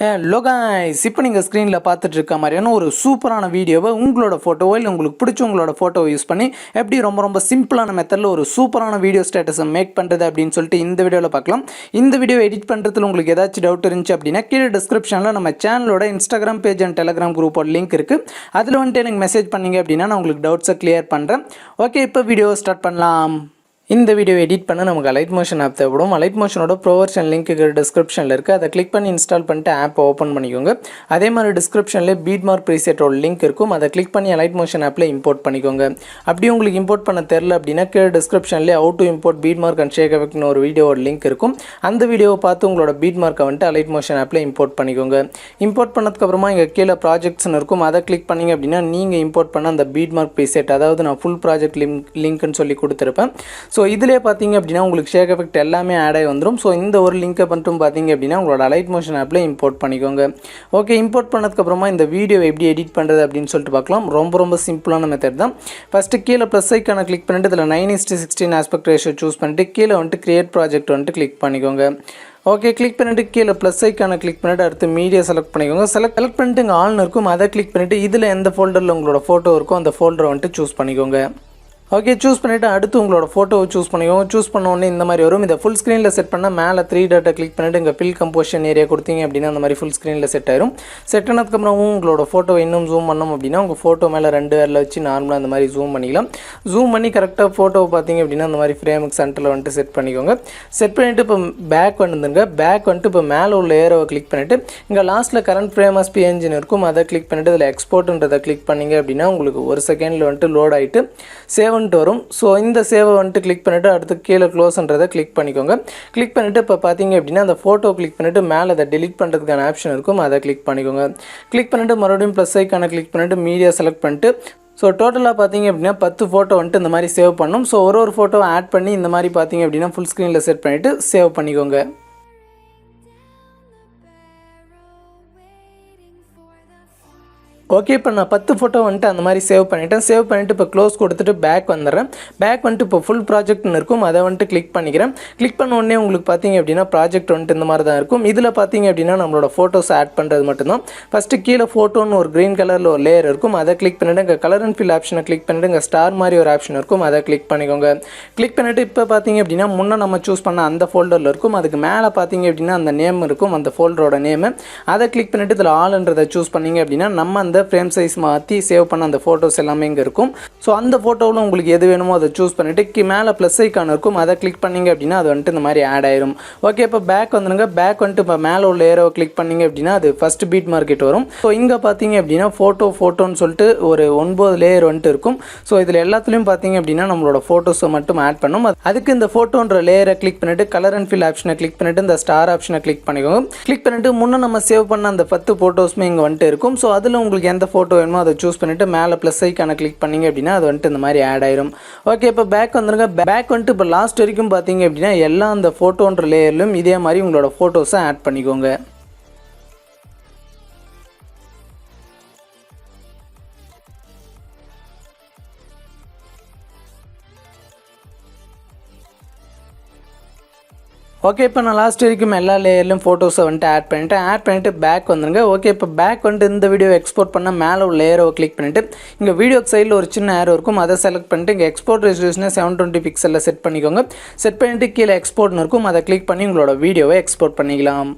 Hello guys இப்போ நீங்கள் ஸ்க்ரீனில் பார்த்துட்டு இருக்க மாதிரியான ஒரு சூப்பரான வீடியோவை உங்களோட ஃபோட்டோவோ இல்லை உங்களுக்கு பிடிச்ச உங்களோட ஃபோட்டோவை யூஸ் பண்ணி எப்படி ரொம்ப சிம்பிளான மெத்தடில் ஒரு சூப்பரான வீடியோ ஸ்டேட்டஸை மேக் பண்ணுறது அப்படின்னு சொல்லிட்டு இந்த வீடியோவில் பார்க்கலாம். இந்த வீடியோ எடிட் பண்ணுறதுல உங்களுக்கு ஏதாச்சும் டவுட் இருந்துச்சு அப்படின்னா கீழே டிஸ்கிரிப்ஷனில் நம்ம சேனலோட இன்ஸ்டாகிராம் பேஜ் அண்ட் டெலிகிராம் குரூப்போட லிங்க் இருக்குது. அதில் வந்துட்டு எனக்கு மெசேஜ் பண்ணிங்க அப்படின்னா நான் உங்களுக்கு டவுட்ஸை கிளியர் பண்ணுறேன். ஓகே, இப்போ வீடியோ ஸ்டார்ட் பண்ணலாம். இந்த வீடியோ எடிட் பண்ண நமக்கு அலைட் மோஷன் ஆப் தேவைப்படும். அலைட் மோஷனோட ப்ரோ வெர்ஷன் லிங்க் டிஸ்கிரிப்ஷனில் இருக்குது. அதை கிளிக் பண்ணி இன்ஸ்டால் பண்ணிட்டு ஆப் ஓப்பன் பண்ணிக்கோங்க. அதே மாதிரி டிஸ்கிரிப்ஷனில் பீட்மார்க் ப்ரீசெட்டோட லிங்க் இருக்கும். அதை கிளிக் பண்ணி அலைட் மோஷன் ஆப்பில் இம்போர்ட் பண்ணிக்கோங்க. அப்படி உங்களுக்கு இம்போர்ட் பண்ண தெரில அப்படின்னா கீழே டிஸ்கிரிப்ஷனில் ஹவு டு இம்போர்ட் பீட்மார்க் அண்ட் ஷேக் எஃபெக்ட்னு ஒரு வீடியோட லிங்க் இருக்கும். அந்த வீடியோவை பார்த்து உங்களோட பீட்மார்க்கை வந்துட்டு அலைட் மோஷன் ஆப்பில் இம்போர்ட் பண்ணிக்கோங்க. இம்போர்ட் பண்ணதுக்கப்புறமா இங்கே கீழே ப்ராஜெக்ட்ஸ்னு இருக்கும். அதை கிளிக் பண்ணிங்க அப்படின்னா நீங்கள் இம்போர்ட் பண்ண அந்த பீட்மார்க் ப்ரீசெட், அதாவது நான் ஃபுல் ப்ராஜெக்ட் லிங்க்னு சொல்லி கொடுத்துருப்பேன். ஸோ இதிலே பார்த்தீங்க அப்படின்னா உங்களுக்கு ஷேக் எஃபெக்ட் எல்லாமே ஆட் ஆகி வந்துடும். ஸோ இந்த ஒரு லிங்கை மட்டும் பார்த்தீங்க அப்படின்னா உங்களோட அலைட் மோஷன் ஆப்பில் இம்போர்ட் பண்ணிக்கோங்க. ஓகே, இம்போர்ட் பண்ணதுக்கப்புறமா இந்த வீடியோ எப்படி எடிட் பண்ணுறது அப்படின்னு சொல்லிட்டு பார்க்கலாம். ரொம்ப சிம்பிளான மெத்தட் தான். ஃபஸ்ட்டு கீழே ப்ளஸ் ஐக்கான கிளிக் பண்ணிட்டு இதில் 9:16 ஆஸ்பெக்ட் ரேஷியோ சூஸ் பண்ணிட்டு கீழே வந்துட்டு கிரியேட் ப்ராஜெக்ட் வந்துட்டு கிளிக் பண்ணிக்கோங்க. ஓகே, கிளிக் பண்ணிட்டு கீழே ப்ளஸ் ஐக்கான கிளிக் பண்ணிட்டு அடுத்து மீடியா செலக்ட் பண்ணிக்கோங்க. செலக்ட் பண்ணிட்டு இங்கே ஆல்னு இருக்கும். அதை கிளிக் பண்ணிவிட்டு இதில் எந்த ஃபோல்டரில் உங்களோட ஃபோட்டோ இருக்கோ அந்த ஃபோல்டரை வந்துட்டு சூஸ் பண்ணிக்கோங்க. ஓகே, சூஸ் பண்ணிவிட்டு அடுத்து உங்களோட ஃபோட்டோவை சூஸ் பண்ணிக்கோங்க. சூஸ் பண்ண உடனே இந்த மாதிரி வரும். இதை ஃபுல் ஸ்க்ரீனில் செட் பண்ணால் மேலே 3 டாட்டை கிளிக் பண்ணிவிட்டு இங்கே ஃபில் கம்போசிஷன் ஏரியா கொடுத்தீங்க அப்படின்னா அந்த மாதிரி ஃபுல் ஸ்க்ரீனில் செட் ஆயிரும். செட் ஆனதுக்கப்புறமும் உங்களோட ஃபோட்டோவை இன்னும் ஜூம் பண்ணோம் அப்படின்னா உங்கள் ஃபோட்டோ மேலே 2 விரல வச்சு நார்மலாக அந்த மாதிரி ஜூம் பண்ணிக்கலாம். ஜூம் பண்ணி கரெக்டாக ஃபோட்டோவை பார்த்தீங்க அப்படின்னா அந்த மாதிரி ஃப்ரேமுக்கு சென்டரில் வந்துட்டு செட் பண்ணிக்கோங்க. செட் பண்ணிவிட்டு இப்போ பேக் வந்துங்க. பேக் வந்துட்டு இப்போ மேலே உள்ள ஏரோவை கிளிக் பண்ணிவிட்டு இங்கே லாஸ்ட்டில் கரண்ட் ஃப்ரேம் ஆஸ் பிஎன்ஜின் இருக்கும். அதை கிளிக் பண்ணிவிட்டு இதில் எக்ஸ்போர்ட்ன்றதை கிளிக் பண்ணிங்க அப்படின்னா உங்களுக்கு 1 செகண்டில் வந்துட்டு லோட் ஆகிட்டு சேவ்ன்ட்டு வரும். ஸோ இந்த சேவை வந்துட்டு கிளிக் பண்ணிவிட்டு அடுத்து கீழே க்ளோஸ்ன்றதை கிளிக் பண்ணிக்கோங்க. கிளிக் பண்ணிவிட்டு இப்போ பார்த்தீங்க அப்படின்னா அந்த ஃபோட்டோ கிளிக் பண்ணிவிட்டு மேலே அதை டெலிட் பண்ணுறதுக்கான ஆப்ஷன் இருக்கும். அதை கிளிக் பண்ணிக்கோங்க. கிளிக் பண்ணிவிட்டு மறுபடியும் ப்ளஸ் ஐக்கான கிளிக் பண்ணிவிட்டு மீடியா செலக்ட் பண்ணிட்டு ஸோ டோட்டலாக பார்த்தீங்க அப்படின்னா 10 ஃபோட்டோ வந்துட்டு இந்த மாதிரி சேவ் பண்ணணும். ஸோ ஒரு ஃபோட்டோவை ஆட் பண்ணி இந்த மாதிரி பார்த்தீங்க அப்படின்னா ஃபுல் ஸ்க்ரீனில் செட் பண்ணிவிட்டு சேவ் பண்ணிக்கோங்க. ஓகே, இப்போ நான் 10 ஃபோட்டோ வந்துட்டு அந்த மாதிரி சேவ் பண்ணிவிட்டேன். சேவ் பண்ணிவிட்டு இப்போ க்ளோஸ் கொடுத்துட்டு பேக் வந்துடுறேன். பேக் வந்துட்டு இப்போ ஃபுல் ப்ராஜெக்ட்னு இருக்கும். அதை வந்துட்டு கிளிக் பண்ணிக்கிறேன். கிளிக் பண்ண உடனே உங்களுக்கு பார்த்தீங்க அப்படின்னா ப்ராஜெக்ட் வந்துட்டு இந்த மாதிரி தான் இருக்கும். இதில் பார்த்தீங்க அப்படின்னா நம்மளோட ஃபோட்டோஸ் ஆட் பண்ணுறது மட்டும்தான். ஃபஸ்ட்டு கீழே ஃபோட்டோன்னு ஒரு க்ரீன் கலரில் ஒரு லேயர் இருக்கும். அதை கிளிக் பண்ணிவிட்டு இங்கே கலர் அண்ட் ஃபில் ஆப்ஷனை கிளிக் பண்ணிவிட்டு இங்கே ஸ்டார் மாதிரி ஒரு ஆப்ஷன் இருக்கும். அதை கிளிக் பண்ணிக்கோங்க. கிளிக் பண்ணிவிட்டு இப்போ பார்த்தீங்க அப்படின்னா முன்னே நம்ம சூஸ் பண்ண அந்த ஃபோல்டரில் இருக்கும். அதுக்கு மேலே பார்த்தீங்க அப்படின்னா அந்த நேம் இருக்கும், அந்த ஃபோல்டரோட நேமு. அதை கிளிக் பண்ணிவிட்டு இதில் ஆல்ன்றதை சூஸ் பண்ணிங்க அப்படின்னா நம்ம அந்த ஃப்ரேம் சைஸ் மாற்றி சேவ் பண்ண அந்த ஃபோட்டோஸ் எல்லாமே இங்கே இருக்கும். ஸோ அந்த ஃபோட்டோவில் உங்களுக்கு எது வேணுமோ அதை சூஸ் பண்ணிவிட்டு மேலே ப்ளஸ் ஐக்கான் இருக்கும். அதை கிளிக் பண்ணிங்க அப்படின்னா அது வந்துட்டு இந்த மாதிரி ஆட் ஆயிரும். ஓகே, இப்போ பேக் வந்துடுங்க. பேக் வந்துட்டு இப்போ மேலே உள்ள ஏரோவை கிளிக் பண்ணிங்க அப்படின்னா அது ஃபஸ்ட்டு பீட் மார்க்கெட் வரும். ஸோ இங்கே பார்த்தீங்க அப்படின்னா ஃபோட்டோன்னு சொல்லிட்டு ஒரு 9 லேயர் வந்துட்டு இருக்கும். ஸோ இதில் எல்லாத்துலேயும் பார்த்தீங்க அப்படின்னா நம்மளோட ஃபோட்டோஸை மட்டும் ஆட் பண்ணும். அதுக்கு இந்த ஃபோட்டோன்ற லேயரை கிளிக் பண்ணிவிட்டு கலர் அண்ட் ஃபில் ஆப்ஷனை கிளிக் பண்ணிவிட்டு இந்த ஸ்டார் ஆப்ஷனை கிளிக் பண்ணிக்கோங்க. கிளிக் பண்ணிவிட்டு முன்னே நம்ம சேவ் பண்ண அந்த 10 ஃபோட்டோஸுமே இங்கே வந்துட்டு இருக்கும். ஸோ அதில் உங்களுக்கு எந்த ஃபோட்டோ வேணுமோ அதை சூஸ் பண்ணிவிட்டு மேலே ப்ளஸ் ஐக்கான கிளிக் பண்ணிங்க அப்படின்னா அது வந்துட்டு இந்த மாதிரி ஆட் ஆயிரும். ஓகே, இப்போ பேக் வந்துருங்க. பேக் வந்துட்டு இப்போ லாஸ்ட் வரைக்கும் பார்த்தீங்க அப்படின்னா எல்லா அந்த ஃபோட்டோன்ற லேயர்லையும் இதே மாதிரி உங்களோட ஃபோட்டோஸை ஆட் பண்ணிக்கோங்க. ஓகே, இப்போ நான் லாஸ்ட் வரைக்கும் எல்லா லேயர்லையும் ஃபோட்டோஸை வந்துட்டு ஆட் பண்ணிவிட்டு பேக் வந்துருங்க. ஓகே, இப்போ பேக் வந்துட்டு இந்த வீடியோ எக்ஸ்போர்ட் பண்ணால் மேலே உள்ள ஏரோவை கிளிக் பண்ணிவிட்டு இங்கே வீடியோக்கு சைடில் ஒரு சின்ன ஏரோ இருக்கும். அதை செலக்ட் பண்ணிட்டு இங்கே எக்ஸ்போர்ட் ரெசல்யூஷனை 720 பிக்சலில் செட் பண்ணிக்கோங்க. செட் பண்ணிவிட்டு கீழே எக்ஸ்போர்ட்னு இருக்கும். அதை கிளிக் பண்ணி உங்களோட வீடியோவை எக்ஸ்போர்ட் பண்ணிக்கலாம்.